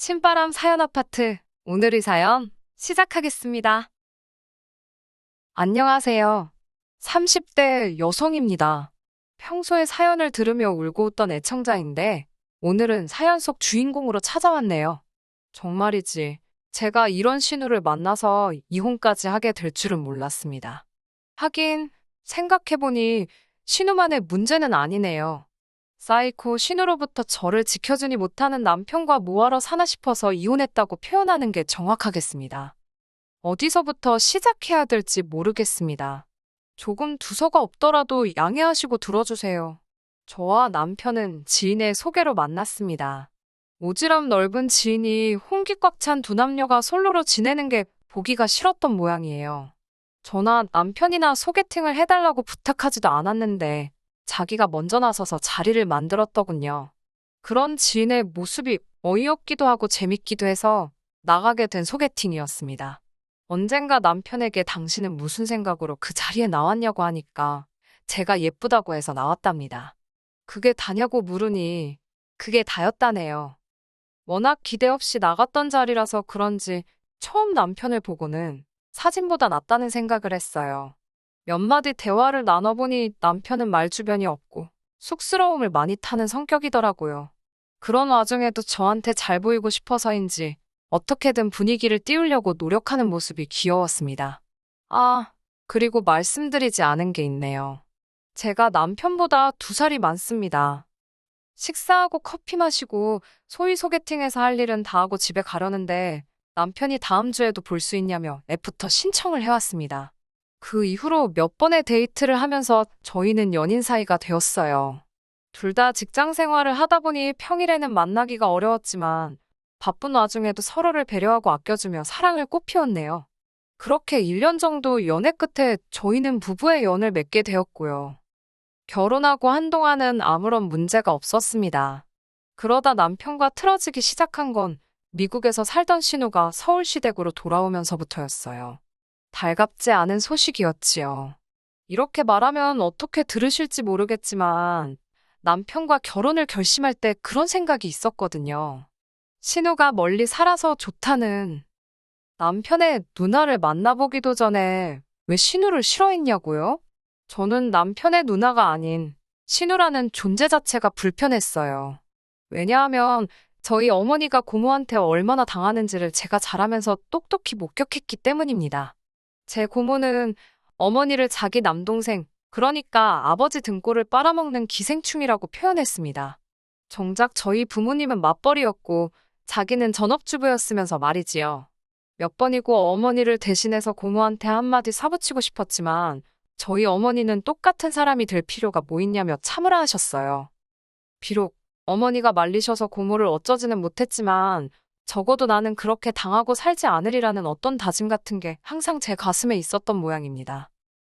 신바람 사연 아파트. 오늘의 사연 시작하겠습니다. 안녕하세요. 30대 여성입니다. 평소에 사연을 들으며 울고 웃던 애청자인데 오늘은 사연 속 주인공으로 찾아왔네요. 정말이지. 제가 이런 신우를 만나서 이혼까지 하게 될 줄은 몰랐습니다. 하긴 생각해보니 신우만의 문제는 아니네요. 사이코 신우로부터 저를 지켜주니 못하는 남편과 뭐하러 사나 싶어서 이혼했다고 표현하는 게 정확하겠습니다. 어디서부터 시작해야 될지 모르겠습니다. 조금 두서가 없더라도 양해하시고 들어주세요. 저와 남편은 지인의 소개로 만났습니다. 오지랖 넓은 지인이 홍기 꽉 찬 두 남녀가 솔로로 지내는 게 보기가 싫었던 모양이에요. 저나 남편이나 소개팅을 해달라고 부탁하지도 않았는데 자기가 먼저 나서서 자리를 만들었더군요. 그런 지인의 모습이 어이없기도 하고 재밌기도 해서 나가게 된 소개팅이었습니다. 언젠가 남편에게 당신은 무슨 생각으로 그 자리에 나왔냐고 하니까 제가 예쁘다고 해서 나왔답니다. 그게 다냐고 물으니 그게 다였다네요. 워낙 기대 없이 나갔던 자리라서 그런지 처음 남편을 보고는 사진보다 낫다는 생각을 했어요. 몇 마디 대화를 나눠보니 남편은 말주변이 없고 쑥스러움을 많이 타는 성격이더라고요. 그런 와중에도 저한테 잘 보이고 싶어서인지 어떻게든 분위기를 띄우려고 노력하는 모습이 귀여웠습니다. 아, 그리고 말씀드리지 않은 게 있네요. 제가 남편보다 2살이 많습니다. 식사하고 커피 마시고 소위 소개팅에서 할 일은 다 하고 집에 가려는데 남편이 다음 주에도 볼 수 있냐며 애프터 신청을 해왔습니다. 그 이후로 몇 번의 데이트를 하면서 저희는 연인 사이가 되었어요. 둘 다 직장 생활을 하다 보니 평일에는 만나기가 어려웠지만 바쁜 와중에도 서로를 배려하고 아껴주며 사랑을 꽃피웠네요. 그렇게 1년 정도 연애 끝에 저희는 부부의 연을 맺게 되었고요. 결혼하고 한동안은 아무런 문제가 없었습니다. 그러다 남편과 틀어지기 시작한 건 미국에서 살던 신우가 서울시댁으로 돌아오면서부터였어요. 달갑지 않은 소식이었지요. 이렇게 말하면 어떻게 들으실지 모르겠지만 남편과 결혼을 결심할 때 그런 생각이 있었거든요. 신우가 멀리 살아서 좋다는 남편의 누나를 만나보기도 전에 왜 신우를 싫어했냐고요? 저는 남편의 누나가 아닌 신우라는 존재 자체가 불편했어요. 왜냐하면 저희 어머니가 고모한테 얼마나 당하는지를 제가 자라면서 똑똑히 목격했기 때문입니다. 제 고모는 어머니를 자기 남동생, 그러니까 아버지 등골을 빨아먹는 기생충이라고 표현했습니다. 정작 저희 부모님은 맞벌이였고 자기는 전업주부였으면서 말이지요. 몇 번이고 어머니를 대신해서 고모한테 한마디 사붙이고 싶었지만 저희 어머니는 똑같은 사람이 될 필요가 뭐 있냐며 참으라 하셨어요. 비록 어머니가 말리셔서 고모를 어쩌지는 못했지만 적어도 나는 그렇게 당하고 살지 않으리라는 어떤 다짐 같은 게 항상 제 가슴에 있었던 모양입니다.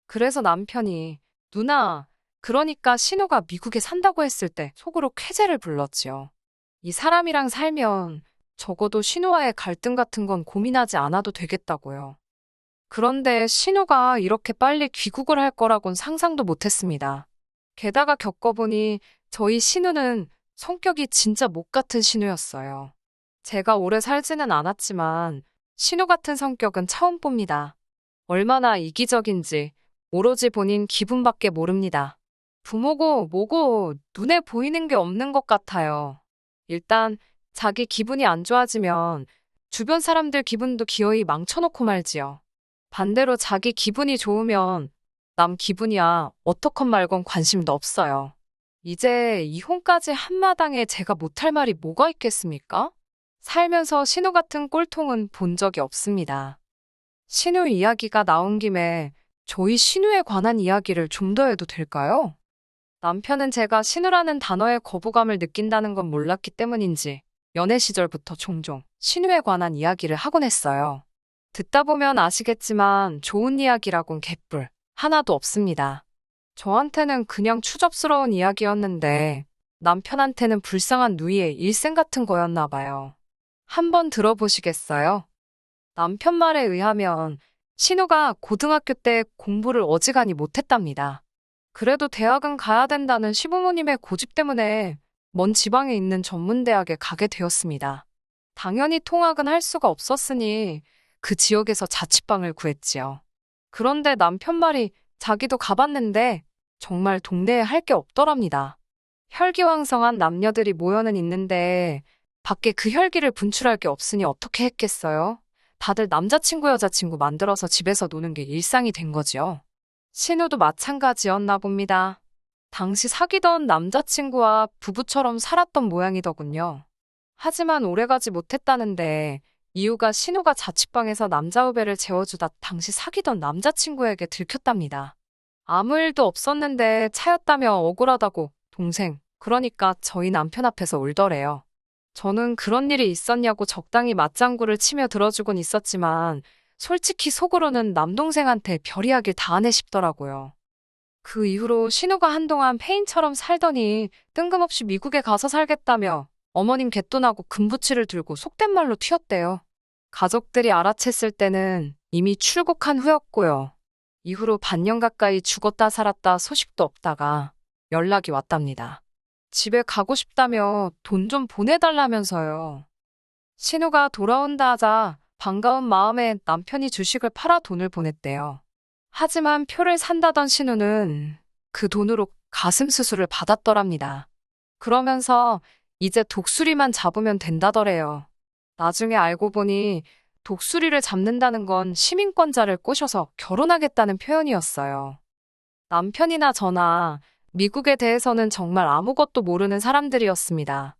그래서 남편이 누나, 그러니까 신우가 미국에 산다고 했을 때 속으로 쾌재를 불렀지요. 이 사람이랑 살면 적어도 신우와의 갈등 같은 건 고민하지 않아도 되겠다고요. 그런데 신우가 이렇게 빨리 귀국을 할 거라곤 상상도 못했습니다. 게다가 겪어보니 저희 신우는 성격이 진짜 목 같은 신우였어요. 제가 오래 살지는 않았지만 신우 같은 성격은 처음 봅니다. 얼마나 이기적인지 오로지 본인 기분밖에 모릅니다. 부모고 뭐고 눈에 보이는 게 없는 것 같아요. 일단 자기 기분이 안 좋아지면 주변 사람들 기분도 기어이 망쳐놓고 말지요. 반대로 자기 기분이 좋으면 남 기분이야 어떻건 말건 관심도 없어요. 이제 이혼까지 한마당에 제가 못할 말이 뭐가 있겠습니까? 살면서 신우 같은 꼴통은 본 적이 없습니다. 신우 이야기가 나온 김에 저희 신우에 관한 이야기를 좀 더 해도 될까요? 남편은 제가 신우라는 단어에 거부감을 느낀다는 건 몰랐기 때문인지 연애 시절부터 종종 신우에 관한 이야기를 하곤 했어요. 듣다 보면 아시겠지만 좋은 이야기라곤 개뿔 하나도 없습니다. 저한테는 그냥 추접스러운 이야기였는데 남편한테는 불쌍한 누이의 일생 같은 거였나 봐요. 한번 들어보시겠어요? 남편 말에 의하면 신우가 고등학교 때 공부를 어지간히 못했답니다. 그래도 대학은 가야 된다는 시부모님의 고집 때문에 먼 지방에 있는 전문대학에 가게 되었습니다. 당연히 통학은 할 수가 없었으니 그 지역에서 자취방을 구했지요. 그런데 남편 말이 자기도 가봤는데 정말 동네에 할 게 없더랍니다. 혈기왕성한 남녀들이 모여는 있는데 밖에 그 혈기를 분출할 게 없으니 어떻게 했겠어요? 다들 남자친구 여자친구 만들어서 집에서 노는 게 일상이 된 거지요. 신우도 마찬가지였나 봅니다. 당시 사귀던 남자친구와 부부처럼 살았던 모양이더군요. 하지만 오래가지 못했다는데 이유가 신우가 자취방에서 남자 후배를 재워주다 당시 사귀던 남자친구에게 들켰답니다. 아무 일도 없었는데 차였다며 억울하다고 동생, 그러니까 저희 남편 앞에서 울더래요. 저는 그런 일이 있었냐고 적당히 맞장구를 치며 들어주곤 있었지만 솔직히 속으로는 남동생한테 별이야길 다 하네 싶더라고요. 그 이후로 신우가 한동안 폐인처럼 살더니 뜬금없이 미국에 가서 살겠다며 어머님 갯돈하고 금부치를 들고 속된 말로 튀었대요. 가족들이 알아챘을 때는 이미 출국한 후였고요. 이후로 반년 가까이 죽었다 살았다 소식도 없다가 연락이 왔답니다. 집에 가고 싶다며 돈 좀 보내달라면서요. 신우가 돌아온다 하자 반가운 마음에 남편이 주식을 팔아 돈을 보냈대요. 하지만 표를 산다던 신우는 그 돈으로 가슴 수술을 받았더랍니다. 그러면서 이제 독수리만 잡으면 된다더래요. 나중에 알고 보니 독수리를 잡는다는 건 시민권자를 꼬셔서 결혼하겠다는 표현이었어요. 남편이나 저나 미국에 대해서는 정말 아무것도 모르는 사람들이었습니다.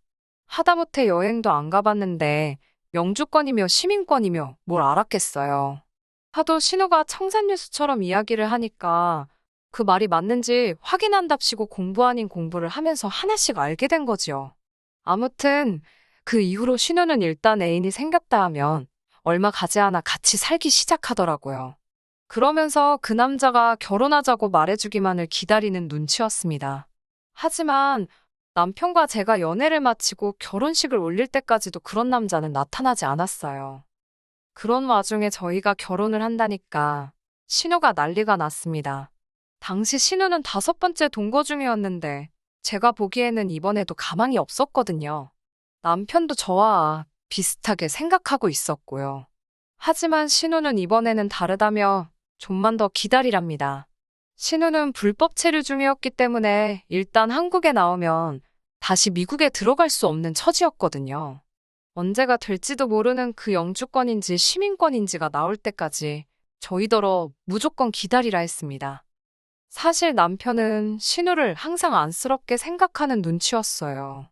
하다못해 여행도 안 가봤는데 영주권이며 시민권이며 뭘 알았겠어요. 하도 신우가 청산유수처럼 이야기를 하니까 그 말이 맞는지 확인한답시고 공부 아닌 공부를 하면서 하나씩 알게 된 거지요. 아무튼 그 이후로 신우는 일단 애인이 생겼다 하면 얼마 가지 않아 같이 살기 시작하더라고요. 그러면서 그 남자가 결혼하자고 말해주기만을 기다리는 눈치였습니다. 하지만 남편과 제가 연애를 마치고 결혼식을 올릴 때까지도 그런 남자는 나타나지 않았어요. 그런 와중에 저희가 결혼을 한다니까 신우가 난리가 났습니다. 당시 신우는 5번째 동거 중이었는데 제가 보기에는 이번에도 가망이 없었거든요. 남편도 저와 비슷하게 생각하고 있었고요. 하지만 신우는 이번에는 다르다며 좀만 더 기다리랍니다. 신우는 불법 체류 중이었기 때문에 일단 한국에 나오면 다시 미국에 들어갈 수 없는 처지였거든요. 언제가 될지도 모르는 그 영주권인지 시민권인지가 나올 때까지 저희더러 무조건 기다리라 했습니다. 사실 남편은 신우를 항상 안쓰럽게 생각하는 눈치였어요.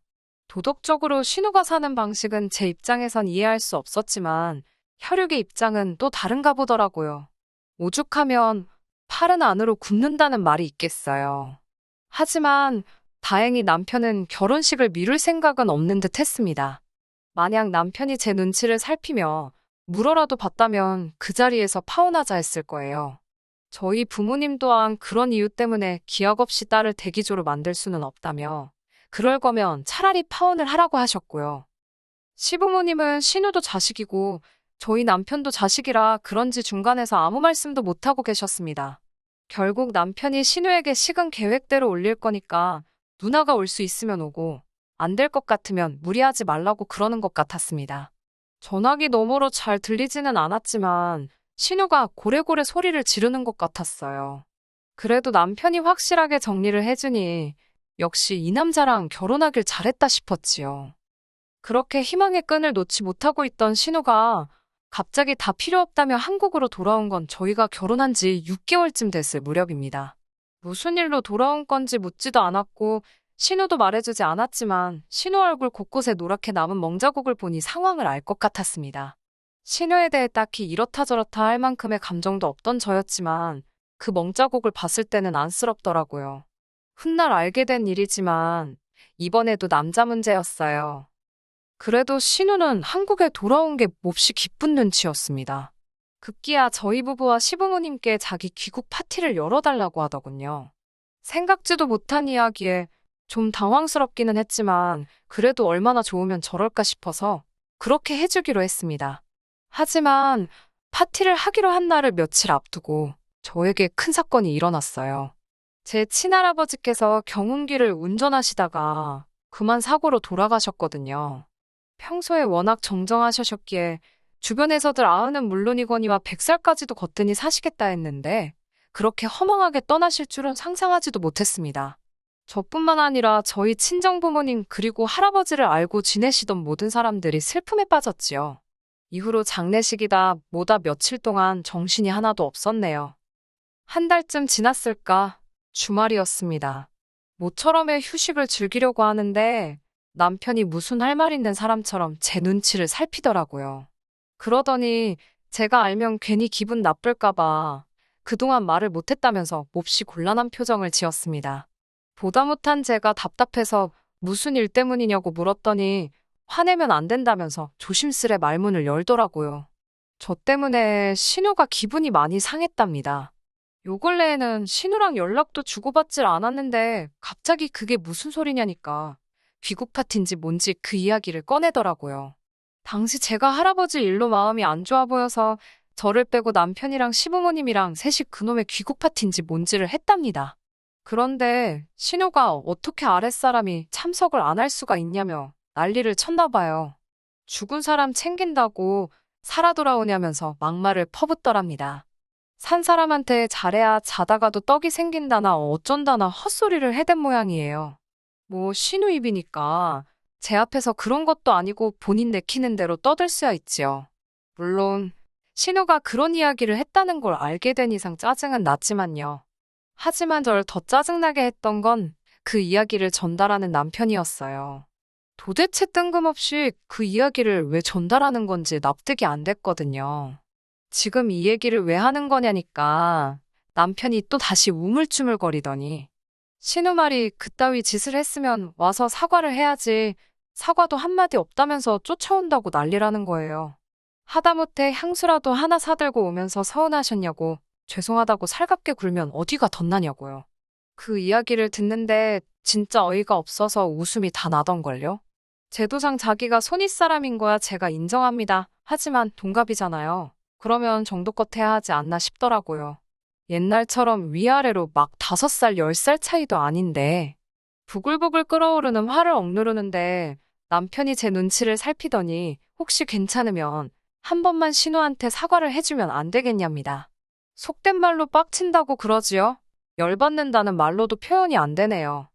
도덕적으로 신우가 사는 방식은 제 입장에선 이해할 수 없었지만 혈육의 입장은 또 다른가 보더라고요. 오죽하면 팔은 안으로 굽는다는 말이 있겠어요. 하지만 다행히 남편은 결혼식을 미룰 생각은 없는 듯 했습니다. 만약 남편이 제 눈치를 살피며 물어라도 봤다면 그 자리에서 파혼하자 했을 거예요. 저희 부모님 또한 그런 이유 때문에 기약 없이 딸을 대기조로 만들 수는 없다며 그럴 거면 차라리 파혼을 하라고 하셨고요. 시부모님은 신우도 자식이고 저희 남편도 자식이라 그런지 중간에서 아무 말씀도 못하고 계셨습니다. 결국 남편이 신우에게 식은 계획대로 올릴 거니까 누나가 올 수 있으면 오고 안 될 것 같으면 무리하지 말라고 그러는 것 같았습니다. 전화기 너머로 잘 들리지는 않았지만 신우가 고래고래 소리를 지르는 것 같았어요. 그래도 남편이 확실하게 정리를 해주니 역시 이 남자랑 결혼하길 잘했다 싶었지요. 그렇게 희망의 끈을 놓지 못하고 있던 신우가 갑자기 다 필요 없다며 한국으로 돌아온 건 저희가 결혼한 지 6개월쯤 됐을 무렵입니다. 무슨 일로 돌아온 건지 묻지도 않았고 신우도 말해주지 않았지만 신우 얼굴 곳곳에 노랗게 남은 멍자국을 보니 상황을 알 것 같았습니다. 신우에 대해 딱히 이렇다 저렇다 할 만큼의 감정도 없던 저였지만 그 멍자국을 봤을 때는 안쓰럽더라고요. 훗날 알게 된 일이지만 이번에도 남자 문제였어요. 그래도 신우는 한국에 돌아온 게 몹시 기쁜 눈치였습니다. 급기야 저희 부부와 시부모님께 자기 귀국 파티를 열어달라고 하더군요. 생각지도 못한 이야기에 좀 당황스럽기는 했지만 그래도 얼마나 좋으면 저럴까 싶어서 그렇게 해주기로 했습니다. 하지만 파티를 하기로 한 날을 며칠 앞두고 저에게 큰 사건이 일어났어요. 제 친할아버지께서 경운기를 운전하시다가 그만 사고로 돌아가셨거든요. 평소에 워낙 정정하셨기에 주변에서들 아흔은 물론이거니와 100살까지도 거뜬히 사시겠다 했는데 그렇게 허망하게 떠나실 줄은 상상하지도 못했습니다. 저뿐만 아니라 저희 친정부모님 그리고 할아버지를 알고 지내시던 모든 사람들이 슬픔에 빠졌지요. 이후로 장례식이다 뭐다 며칠 동안 정신이 하나도 없었네요. 한 달쯤 지났을까? 주말이었습니다. 모처럼의 휴식을 즐기려고 하는데 남편이 무슨 할 말 있는 사람처럼 제 눈치를 살피더라고요. 그러더니 제가 알면 괜히 기분 나쁠까봐 그동안 말을 못했다면서 몹시 곤란한 표정을 지었습니다. 보다 못한 제가 답답해서 무슨 일 때문이냐고 물었더니 화내면 안 된다면서 조심스레 말문을 열더라고요. 저 때문에 신우가 기분이 많이 상했답니다. 요 근래에는 신우랑 연락도 주고받질 않았는데 갑자기 그게 무슨 소리냐니까 귀국 파티인지 뭔지 그 이야기를 꺼내더라고요. 당시 제가 할아버지 일로 마음이 안 좋아 보여서 저를 빼고 남편이랑 시부모님이랑 셋이 그놈의 귀국 파티인지 뭔지를 했답니다. 그런데 신우가 어떻게 아랫사람이 참석을 안 할 수가 있냐며 난리를 쳤나 봐요. 죽은 사람 챙긴다고 살아 돌아오냐면서 막말을 퍼붓더랍니다. 산 사람한테 잘해야 자다가도 떡이 생긴다나 어쩐다나 헛소리를 해댄 모양이에요. 뭐 신우 입이니까 제 앞에서 그런 것도 아니고 본인 내키는 대로 떠들 수야 있지요. 물론 신우가 그런 이야기를 했다는 걸 알게 된 이상 짜증은 났지만요. 하지만 절 더 짜증나게 했던 건 그 이야기를 전달하는 남편이었어요. 도대체 뜬금없이 그 이야기를 왜 전달하는 건지 납득이 안 됐거든요. 지금 이 얘기를 왜 하는 거냐니까 남편이 또 다시 우물쭈물거리더니 신우 말이 그따위 짓을 했으면 와서 사과를 해야지 사과도 한마디 없다면서 쫓아온다고 난리라는 거예요. 하다못해 향수라도 하나 사들고 오면서 서운하셨냐고 죄송하다고 살갑게 굴면 어디가 덧나냐고요. 그 이야기를 듣는데 진짜 어이가 없어서 웃음이 다 나던걸요. 제도상 자기가 손윗사람인 거야 제가 인정합니다. 하지만 동갑이잖아요. 그러면 정도껏 해야 하지 않나 싶더라고요. 옛날처럼 위아래로 막 5살, 10살 차이도 아닌데 부글부글 끓어오르는 화를 억누르는데 남편이 제 눈치를 살피더니 혹시 괜찮으면 한 번만 신우한테 사과를 해주면 안 되겠냐입니다. 속된 말로 빡친다고 그러지요? 열받는다는 말로도 표현이 안 되네요.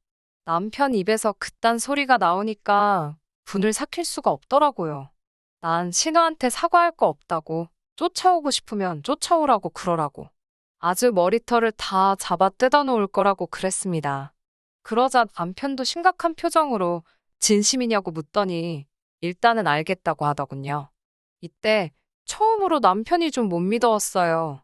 남편 입에서 그딴 소리가 나오니까 분을 삭힐 수가 없더라고요. 난 신우한테 사과할 거 없다고. 쫓아오고 싶으면 쫓아오라고 그러라고. 아주 머리털을 다 잡아 뜯어 놓을 거라고 그랬습니다. 그러자 남편도 심각한 표정으로 진심이냐고 묻더니 일단은 알겠다고 하더군요. 이때 처음으로 남편이 좀 못 믿어왔어요.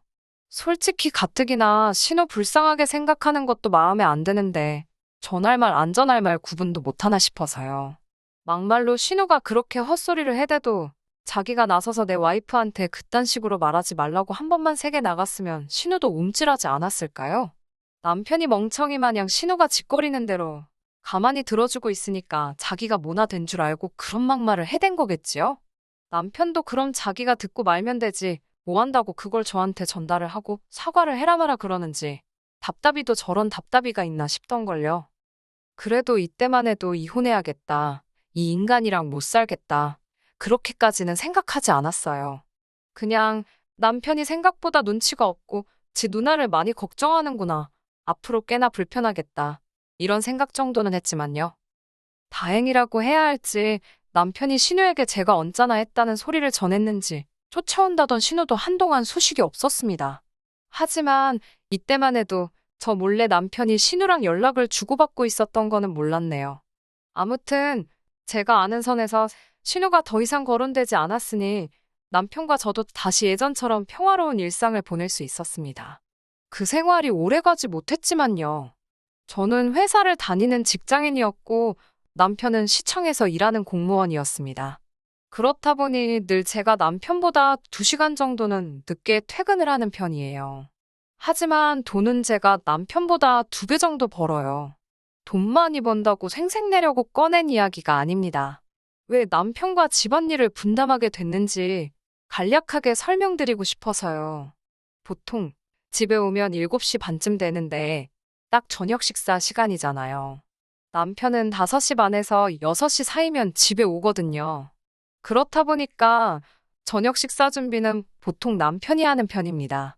솔직히 가뜩이나 신우 불쌍하게 생각하는 것도 마음에 안 드는데 전할 말 안 전할 말 구분도 못하나 싶어서요. 막말로 신우가 그렇게 헛소리를 해대도 자기가 나서서 내 와이프한테 그딴 식으로 말하지 말라고 한 번만 세게 나갔으면 신우도 움찔하지 않았을까요? 남편이 멍청이 마냥 신우가 짓거리는 대로 가만히 들어주고 있으니까 자기가 뭐나 된 줄 알고 그런 막말을 해댄 거겠지요? 남편도 그럼 자기가 듣고 말면 되지 뭐 한다고 그걸 저한테 전달을 하고 사과를 해라 마라 그러는지 답답이도 저런 답답이가 있나 싶던걸요. 그래도 이때만 해도 이혼해야겠다. 이 인간이랑 못 살겠다. 그렇게까지는 생각하지 않았어요. 그냥 남편이 생각보다 눈치가 없고 지 누나를 많이 걱정하는구나. 앞으로 꽤나 불편하겠다. 이런 생각 정도는 했지만요. 다행이라고 해야 할지 남편이 신우에게 제가 언짢아 했다는 소리를 전했는지 쫓아온다던 신우도 한동안 소식이 없었습니다. 하지만 이때만 해도 저 몰래 남편이 신우랑 연락을 주고받고 있었던 거는 몰랐네요. 아무튼 제가 아는 선에서 신우가 더 이상 거론되지 않았으니 남편과 저도 다시 예전처럼 평화로운 일상을 보낼 수 있었습니다. 그 생활이 오래가지 못했지만요. 저는 회사를 다니는 직장인이었고 남편은 시청에서 일하는 공무원이었습니다. 그렇다 보니 늘 제가 남편보다 2시간 정도는 늦게 퇴근을 하는 편이에요. 하지만 돈은 제가 남편보다 2배 정도 벌어요. 돈 많이 번다고 생색내려고 꺼낸 이야기가 아닙니다. 왜 남편과 집안일을 분담하게 됐는지 간략하게 설명드리고 싶어서요. 보통 집에 오면 7시 반쯤 되는데 딱 저녁 식사 시간이잖아요. 남편은 5시 반에서 6시 사이면 집에 오거든요. 그렇다 보니까 저녁 식사 준비는 보통 남편이 하는 편입니다.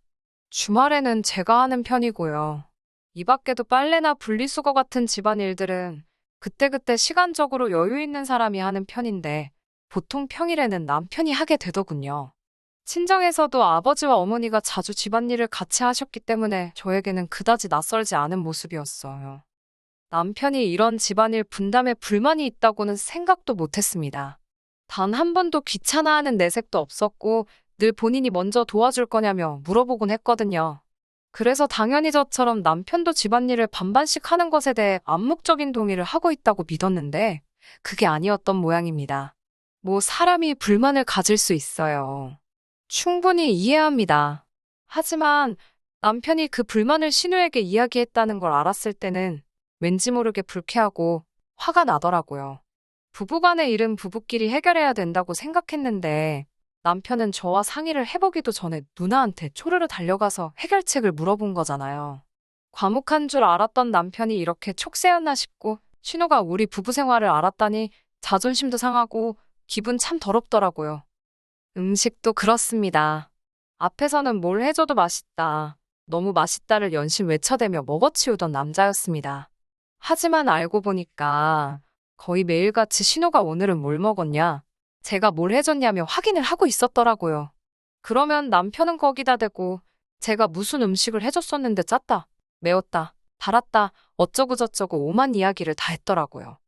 주말에는 제가 하는 편이고요. 이 밖에도 빨래나 분리수거 같은 집안일들은 그때그때 시간적으로 여유 있는 사람이 하는 편인데 보통 평일에는 남편이 하게 되더군요. 친정에서도 아버지와 어머니가 자주 집안일을 같이 하셨기 때문에 저에게는 그다지 낯설지 않은 모습이었어요. 남편이 이런 집안일 분담에 불만이 있다고는 생각도 못했습니다. 단 한 번도 귀찮아하는 내색도 없었고 늘 본인이 먼저 도와줄 거냐며 물어보곤 했거든요. 그래서 당연히 저처럼 남편도 집안일을 반반씩 하는 것에 대해 암묵적인 동의를 하고 있다고 믿었는데 그게 아니었던 모양입니다. 뭐 사람이 불만을 가질 수 있어요. 충분히 이해합니다. 하지만 남편이 그 불만을 신우에게 이야기했다는 걸 알았을 때는 왠지 모르게 불쾌하고 화가 나더라고요. 부부간의 일은 부부끼리 해결해야 된다고 생각했는데 남편은 저와 상의를 해보기도 전에 누나한테 초르르 달려가서 해결책을 물어본 거잖아요. 과묵한 줄 알았던 남편이 이렇게 촉새였나 싶고 신우가 우리 부부 생활을 알았다니 자존심도 상하고 기분 참 더럽더라고요. 음식도 그렇습니다. 앞에서는 뭘 해줘도 맛있다. 너무 맛있다를 연신 외쳐대며 먹어치우던 남자였습니다. 하지만 알고 보니까 거의 매일같이 신우가 오늘은 뭘 먹었냐, 제가 뭘 해줬냐며 확인을 하고 있었더라고요. 그러면 남편은 거기다 대고 제가 무슨 음식을 해줬었는데 짰다, 매웠다, 달았다, 어쩌고저쩌고 오만 이야기를 다 했더라고요.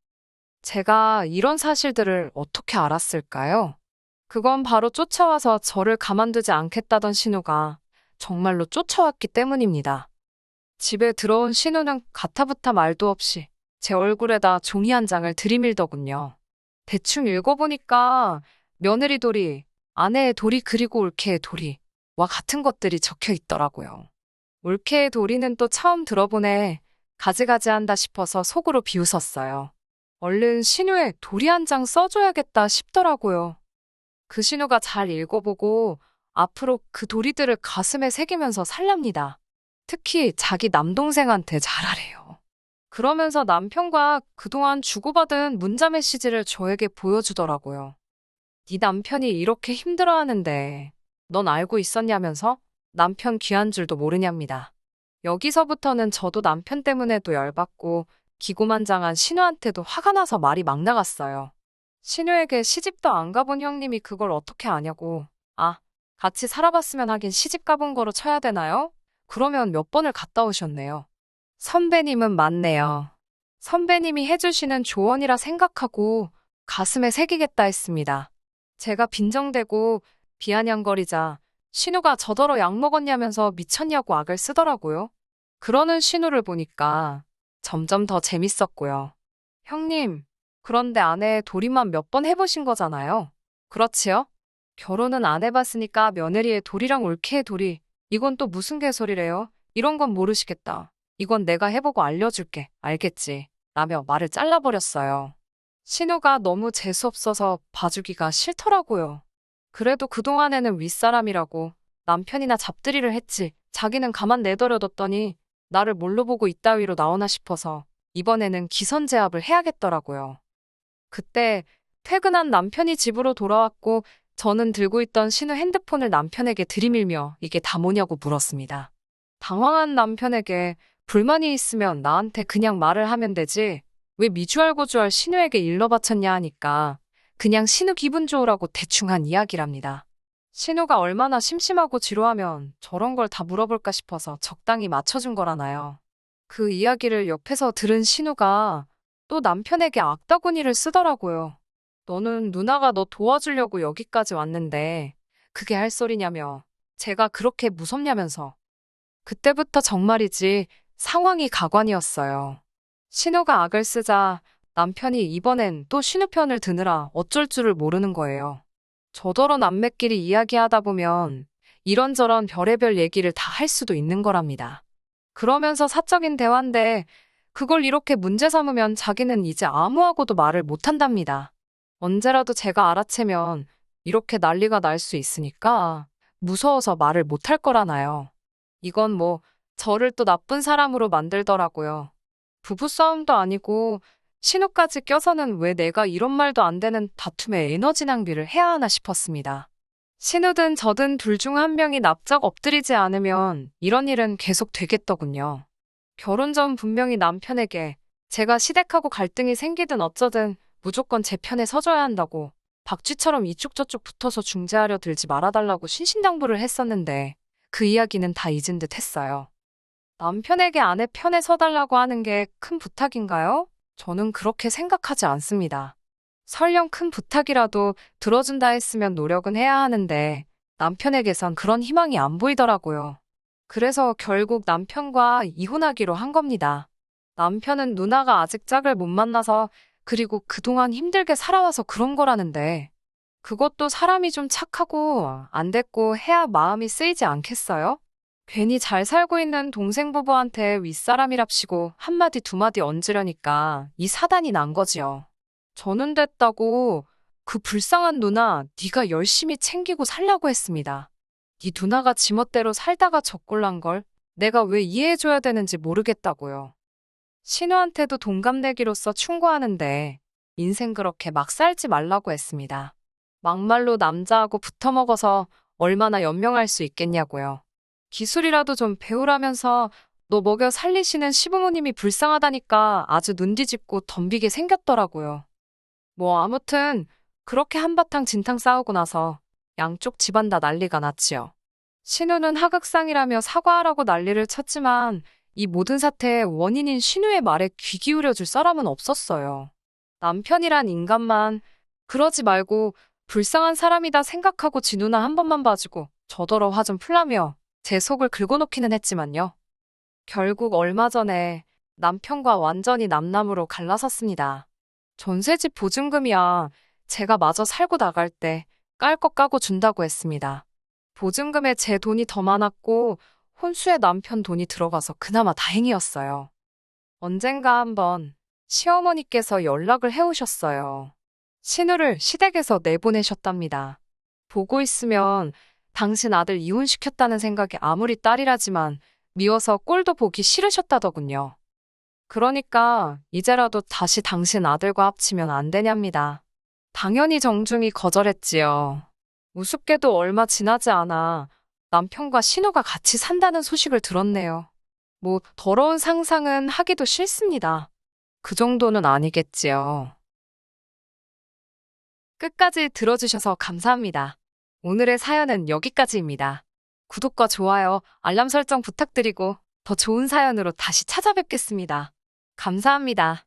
제가 이런 사실들을 어떻게 알았을까요? 그건 바로 쫓아와서 저를 가만두지 않겠다던 신우가 정말로 쫓아왔기 때문입니다. 집에 들어온 신우는 가타부타 말도 없이 제 얼굴에다 종이 한 장을 들이밀더군요. 대충 읽어보니까 며느리 도리, 아내의 도리 그리고 올케의 도리와 같은 것들이 적혀 있더라고요. 올케의 도리는 또 처음 들어보네. 가지가지한다 싶어서 속으로 비웃었어요. 얼른 신우에 도리 한 장 써줘야겠다 싶더라고요. 그 신우가 잘 읽어보고 앞으로 그 도리들을 가슴에 새기면서 살랍니다. 특히 자기 남동생한테 잘하래요. 그러면서 남편과 그동안 주고받은 문자 메시지를 저에게 보여주더라고요. 네 남편이 이렇게 힘들어하는데 넌 알고 있었냐면서 남편 귀한 줄도 모르냐입니다. 여기서부터는 저도 남편 때문에도 열받고 기고만장한 신우한테도 화가 나서 말이 막 나갔어요. 신우에게 시집도 안 가본 형님이 그걸 어떻게 아냐고. 아, 같이 살아봤으면 하긴 시집 가본 거로 쳐야 되나요? 그러면 몇 번을 갔다 오셨네요. 선배님은 맞네요. 선배님이 해주시는 조언이라 생각하고 가슴에 새기겠다 했습니다. 제가 빈정대고 비아냥거리자 신우가 저더러 약 먹었냐면서 미쳤냐고 악을 쓰더라고요. 그러는 신우를 보니까 점점 더 재밌었고요. 형님, 그런데 아내 도리만 몇 번 해보신 거잖아요. 그렇지요? 결혼은 안 해봤으니까 며느리의 도리랑 올케의 도리, 이건 또 무슨 개소리래요? 이런 건 모르시겠다. 이건 내가 해보고 알려줄게. 알겠지? 라며 말을 잘라버렸어요. 신우가 너무 재수없어서 봐주기가 싫더라고요. 그래도 그동안에는 윗사람이라고 남편이나 잡들이를 했지 자기는 가만 내버려뒀더니 나를 뭘로 보고 이따위로 나오나 싶어서 이번에는 기선제압을 해야겠더라고요. 그때 퇴근한 남편이 집으로 돌아왔고 저는 들고 있던 신우 핸드폰을 남편에게 들이밀며 이게 다 뭐냐고 물었습니다. 당황한 남편에게 불만이 있으면 나한테 그냥 말을 하면 되지 왜 미주알고주알 신우에게 일러 바쳤냐 하니까 그냥 신우 기분 좋으라고 대충 한 이야기랍니다. 신우가 얼마나 심심하고 지루하면 저런 걸 다 물어볼까 싶어서 적당히 맞춰준 거라나요. 그 이야기를 옆에서 들은 신우가 또 남편에게 악다구니를 쓰더라고요. 너는 누나가 너 도와주려고 여기까지 왔는데 그게 할 소리냐며 제가 그렇게 무섭냐면서. 그때부터 정말이지 상황이 가관이었어요. 신우가 악을 쓰자 남편이 이번엔 또 신우 편을 드느라 어쩔 줄을 모르는 거예요. 저더러 남매끼리 이야기하다 보면 이런저런 별의별 얘기를 다 할 수도 있는 거랍니다. 그러면서 사적인 대화인데 그걸 이렇게 문제 삼으면 자기는 이제 아무하고도 말을 못한답니다. 언제라도 제가 알아채면 이렇게 난리가 날 수 있으니까 무서워서 말을 못할 거라나요. 이건 뭐 저를 또 나쁜 사람으로 만들더라고요. 부부싸움도 아니고 신우까지 껴서는 왜 내가 이런 말도 안 되는 다툼에 에너지 낭비를 해야 하나 싶었습니다. 신우든 저든 둘 중 한 명이 납작 엎드리지 않으면 이런 일은 계속 되겠더군요. 결혼 전 분명히 남편에게 제가 시댁하고 갈등이 생기든 어쩌든 무조건 제 편에 서줘야 한다고 박쥐처럼 이쪽 저쪽 붙어서 중재하려 들지 말아달라고 신신당부를 했었는데 그 이야기는 다 잊은 듯 했어요. 남편에게 아내 편에 서달라고 하는 게 큰 부탁인가요? 저는 그렇게 생각하지 않습니다. 설령 큰 부탁이라도 들어준다 했으면 노력은 해야 하는데 남편에게선 그런 희망이 안 보이더라고요. 그래서 결국 남편과 이혼하기로 한 겁니다. 남편은 누나가 아직 짝을 못 만나서 그리고 그동안 힘들게 살아와서 그런 거라는데 그것도 사람이 좀 착하고 안 됐고 해야 마음이 쓰이지 않겠어요? 괜히 잘 살고 있는 동생 부부한테 윗사람이랍시고 한마디 두마디 얹으려니까 이 사단이 난 거지요. 저는 됐다고 그 불쌍한 누나 네가 열심히 챙기고 살라고 했습니다. 네 누나가 지멋대로 살다가 적골난 걸 내가 왜 이해해줘야 되는지 모르겠다고요. 신우한테도 동갑내기로서 충고하는데 인생 그렇게 막 살지 말라고 했습니다. 막말로 남자하고 붙어먹어서 얼마나 연명할 수 있겠냐고요. 기술이라도 좀 배우라면서 너 먹여 살리시는 시부모님이 불쌍하다니까 아주 눈 뒤집고 덤비게 생겼더라고요. 뭐 아무튼 그렇게 한바탕 진탕 싸우고 나서 양쪽 집안 다 난리가 났지요. 신우는 하극상이라며 사과하라고 난리를 쳤지만 이 모든 사태의 원인인 신우의 말에 귀 기울여줄 사람은 없었어요. 남편이란 인간만 그러지 말고 불쌍한 사람이다 생각하고 지 누나 한 번만 봐주고 저더러 화 좀 풀라며 제 속을 긁어놓기는 했지만요. 결국 얼마 전에 남편과 완전히 남남으로 갈라섰습니다. 전세집 보증금이야 제가 마저 살고 나갈 때 깔 것 까고 준다고 했습니다. 보증금에 제 돈이 더 많았고 혼수에 남편 돈이 들어가서 그나마 다행이었어요. 언젠가 한번 시어머니께서 연락을 해오셨어요. 신우를 시댁에서 내보내셨답니다. 보고 있으면 당신 아들 이혼시켰다는 생각이 아무리 딸이라지만 미워서 꼴도 보기 싫으셨다더군요. 그러니까 이제라도 다시 당신 아들과 합치면 안 되냐입니다. 당연히 정중히 거절했지요. 우습게도 얼마 지나지 않아 남편과 신우가 같이 산다는 소식을 들었네요. 뭐 더러운 상상은 하기도 싫습니다. 그 정도는 아니겠지요. 끝까지 들어주셔서 감사합니다. 오늘의 사연은 여기까지입니다. 구독과 좋아요, 알람 설정 부탁드리고 더 좋은 사연으로 다시 찾아뵙겠습니다. 감사합니다.